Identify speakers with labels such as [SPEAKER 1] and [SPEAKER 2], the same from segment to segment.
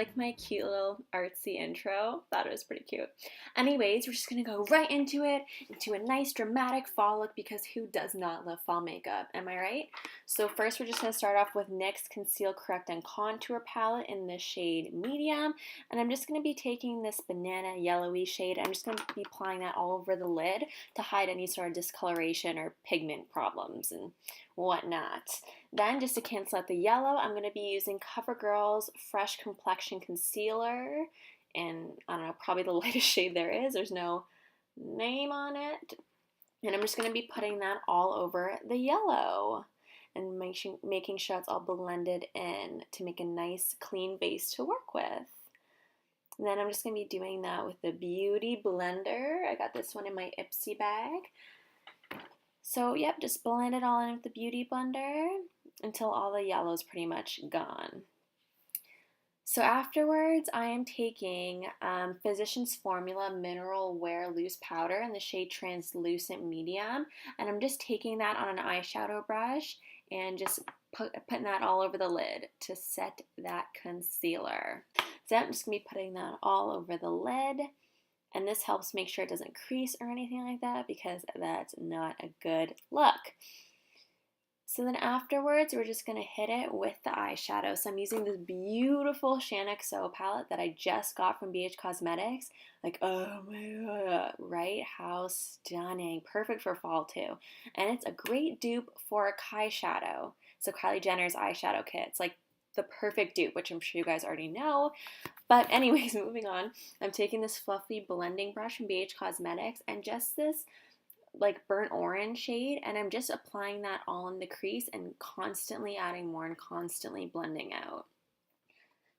[SPEAKER 1] like my cute little artsy intro? Thought it was pretty cute. Anyways, we're just gonna go right into it, into a nice dramatic fall look because who does not love fall makeup? Am I right? So first we're just gonna start off with NYX Conceal, Correct, and Contour palette in the shade Medium. And I'm just gonna be taking this banana yellowy shade. I'm just gonna be applying that all over the lid to hide any sort of discoloration or pigment problems and whatnot. Then, just to cancel out the yellow, I'm going to be using CoverGirl's Fresh Complexion Concealer. And I don't know, probably the lightest shade there is. There's no name on it. And I'm just going to be putting that all over the yellow and making sure it's all blended in to make a nice clean base to work with. And then I'm just going to be doing that with the Beauty Blender. I got this one in my Ipsy bag. So, yep, just blend it all in with the Beauty Blender until all the yellow is pretty much gone. So afterwards, I am taking Physicians Formula Mineral Wear Loose Powder in the shade Translucent Medium, and I'm just taking that on an eyeshadow brush and just putting that all over the lid to set that concealer. So I'm just going to be putting that all over the lid. And this helps make sure it doesn't crease or anything like that because that's not a good look. So then afterwards, we're just going to hit it with the eyeshadow. So I'm using this beautiful Shaaanxo palette that I just got from BH Cosmetics. Like, oh my god, right? How stunning. Perfect for fall too. And it's a great dupe for a Kai shadow. So Kylie Jenner's eyeshadow kit. It's like the perfect dupe, which I'm sure you guys already know. But anyways, moving on, I'm taking this fluffy blending brush from BH Cosmetics and just this like burnt orange shade, and I'm just applying that all in the crease and constantly adding more and constantly blending out.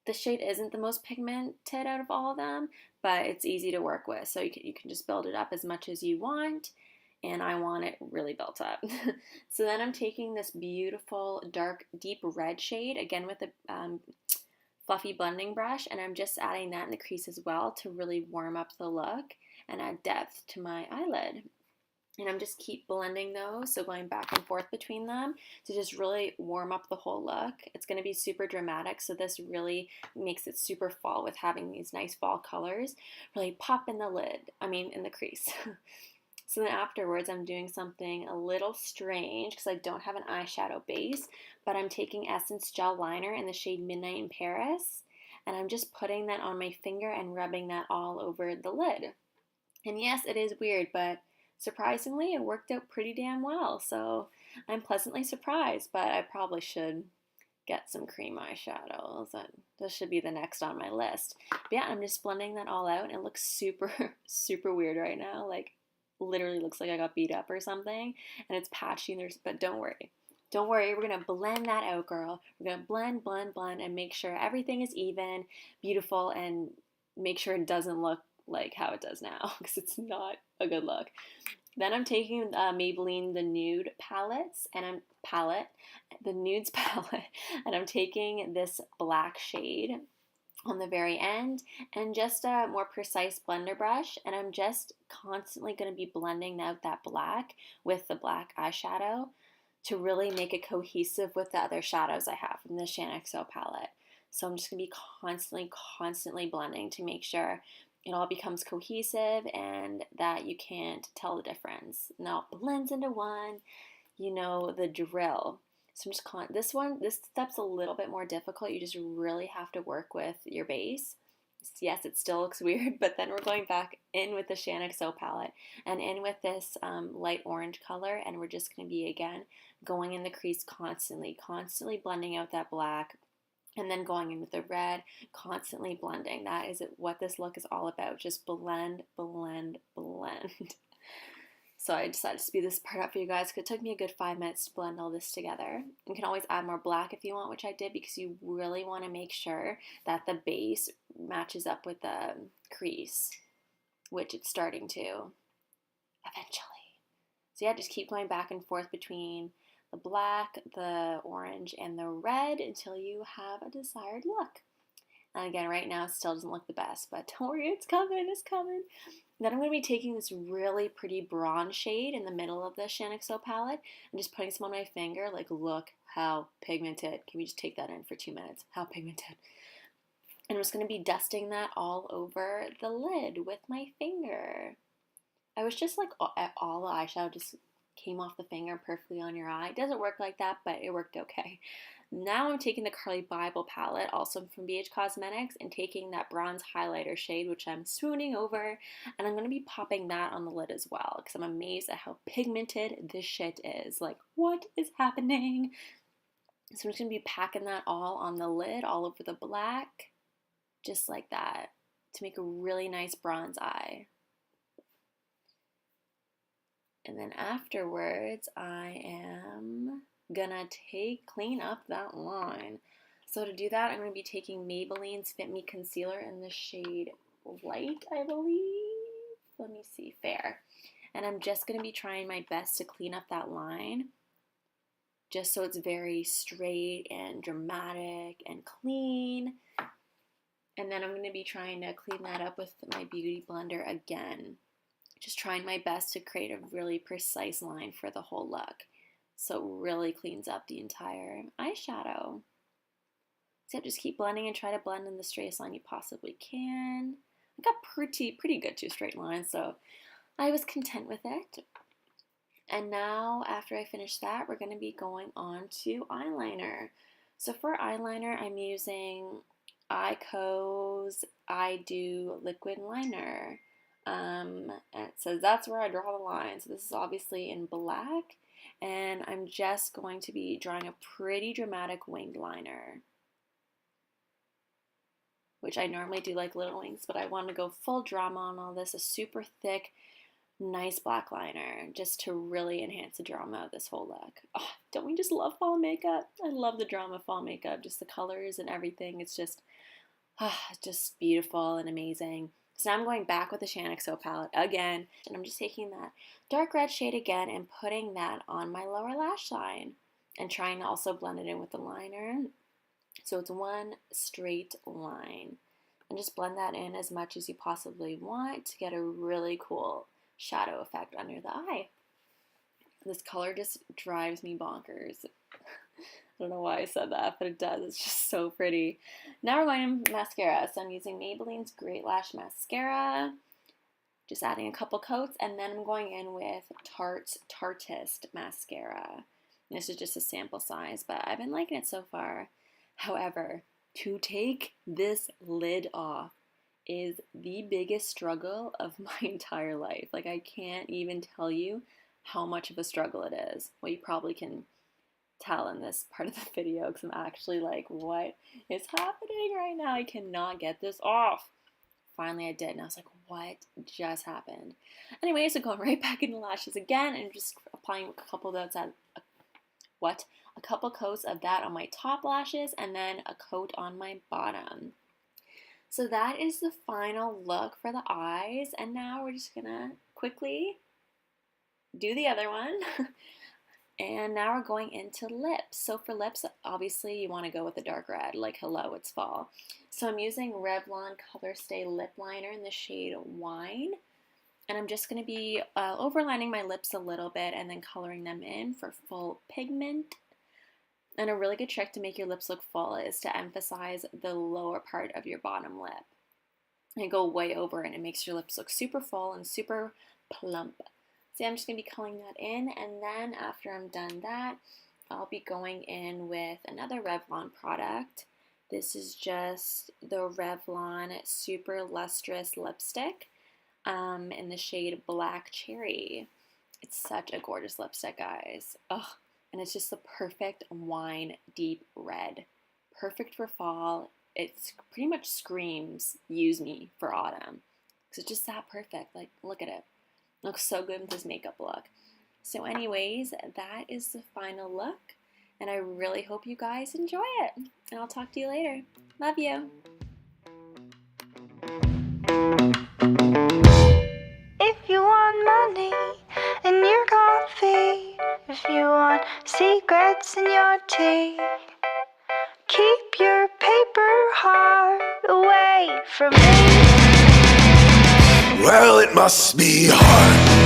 [SPEAKER 1] The shade isn't the most pigmented out of all of them, but it's easy to work with, so you can just build it up as much as you want, and I want it really built up. So then I'm taking this beautiful dark deep red shade, again with a fluffy blending brush, and I'm just adding that in the crease as well to really warm up the look and add depth to my eyelid. And I'm just keep blending those, so going back and forth between them to just really warm up the whole look. It's going to be super dramatic, so this really makes it super fall with having these nice fall colors. Really pop in the lid, in the crease. So then afterwards, I'm doing something a little strange because I don't have an eyeshadow base, but I'm taking Essence Gel Liner in the shade Midnight in Paris, and I'm just putting that on my finger and rubbing that all over the lid. And yes, it is weird, but surprisingly, it worked out pretty damn well, so I'm pleasantly surprised, but I probably should get some cream eyeshadows. This should be the next on my list. But yeah, I'm just blending that all out, and it looks super, super weird right now. Like, literally looks like I got beat up or something, and it's patchy, but don't worry. Don't worry, we're going to blend that out, girl. We're going to blend, blend, blend, and make sure everything is even, beautiful, and make sure it doesn't look like how it does now, because it's not a good look. Then I'm taking Maybelline the Nudes palette, and I'm taking this black shade on the very end and just a more precise blender brush, and I'm just constantly going to be blending out that black with the black eyeshadow to really make it cohesive with the other shadows I have from the Shaaanxo palette. So I'm just going to be constantly blending to make sure it all becomes cohesive and that you can't tell the difference. Now it blends into one, you know the drill. So I'm just this step's a little bit more difficult. You just really have to work with your base. Yes, it still looks weird, but then we're going back in with the Shaaanxo palette and in with this light orange color, and we're just going to be, again, going in the crease constantly blending out that black, and then going in with the red, constantly blending. That is what this look is all about. Just blend, blend, blend. So I decided to speed this part up for you guys because it took me a good 5 minutes to blend all this together. You can always add more black if you want, which I did, because you really want to make sure that the base matches up with the crease, which it's starting to eventually. So yeah, just keep going back and forth between the black, the orange, and the red until you have a desired look. And again, right now it still doesn't look the best, but don't worry, it's coming, it's coming. Then I'm going to be taking this really pretty bronze shade in the middle of the Shaaanxo palette and just putting some on my finger. Like, look how pigmented. Can we just take that in for 2 minutes? How pigmented. And I'm just going to be dusting that all over the lid with my finger. I was just like, all the eyeshadow just came off the finger perfectly on your eye. It doesn't work like that, but it worked okay. Now I'm taking the Carli Bybel palette, also from BH Cosmetics, and taking that bronze highlighter shade, which I'm swooning over, and I'm going to be popping that on the lid as well, because I'm amazed at how pigmented this shit is. Like, what is happening? So I'm just going to be packing that all on the lid, all over the black, just like that, to make a really nice bronze eye. And then afterwards, I am gonna clean up that line. So to do that, I'm gonna be taking Maybelline's Fit Me Concealer in the shade Light, I believe. Let me see, Fair. And I'm just gonna be trying my best to clean up that line, just so it's very straight and dramatic and clean. And then I'm gonna be trying to clean that up with my Beauty Blender again. Just trying my best to create a really precise line for the whole look, so it really cleans up the entire eyeshadow. So just keep blending and try to blend in the straightest line you possibly can. I got pretty good 2 straight lines, so I was content with it. And now, after I finish that, we're going to be going on to eyeliner. So for eyeliner, I'm using Eyeko's Eyedo liquid liner. And it says that's where I draw the line. So this is obviously in black, and I'm just going to be drawing a pretty dramatic winged liner, which I normally do like little wings, but I want to go full drama on all this. A super thick, nice black liner, just to really enhance the drama of this whole look. Oh, don't we just love fall makeup? I love the drama of fall makeup, just the colors and everything. It's just beautiful and amazing. So now I'm going back with the Shaaanxo palette again, and I'm just taking that dark red shade again and putting that on my lower lash line and trying to also blend it in with the liner. So it's one straight line. And just blend that in as much as you possibly want to get a really cool shadow effect under the eye. This color just drives me bonkers. I don't know why I said that, but it does. It's just so pretty. Now we're going to mascara. So I'm using Maybelline's Great Lash mascara. Just adding a couple coats, and then I'm going in with Tarte Tartist mascara. And this is just a sample size, but I've been liking it so far. However, to take this lid off is the biggest struggle of my entire life. Like, I can't even tell you how much of a struggle it is. Well, you probably can tell in this part of the video, because I'm actually like, what is happening right now? I cannot get this off. Finally I did, and I was like, what just happened? Anyway, so going right back into lashes again and just applying a couple coats of that on my top lashes and then a coat on my bottom. So that is the final look for the eyes, and now we're just gonna quickly do the other one. And now we're going into lips. So for lips, obviously you want to go with the dark red, like hello, it's fall. So I'm using Revlon Colourstay lip liner in the shade Wine. And I'm just going to be overlining my lips a little bit and then coloring them in for full pigment. And a really good trick to make your lips look full is to emphasize the lower part of your bottom lip. And go way over, and it makes your lips look super full and super plump. So I'm just going to be coloring that in, and then after I'm done that, I'll be going in with another Revlon product. This is just the Revlon Super Lustrous Lipstick in the shade Black Cherry. It's such a gorgeous lipstick, guys. Ugh, and it's just the perfect wine deep red. Perfect for fall. It pretty much screams, use me for autumn. Because it's just that perfect. Like, look at it. Looks so good with this makeup look. So anyways, that is the final look, and I really hope you guys enjoy it. And I'll talk to you later. Love you.
[SPEAKER 2] If you want money in your coffee, if you want secrets in your tea, keep your paper heart away from me.
[SPEAKER 3] Well, it must be hard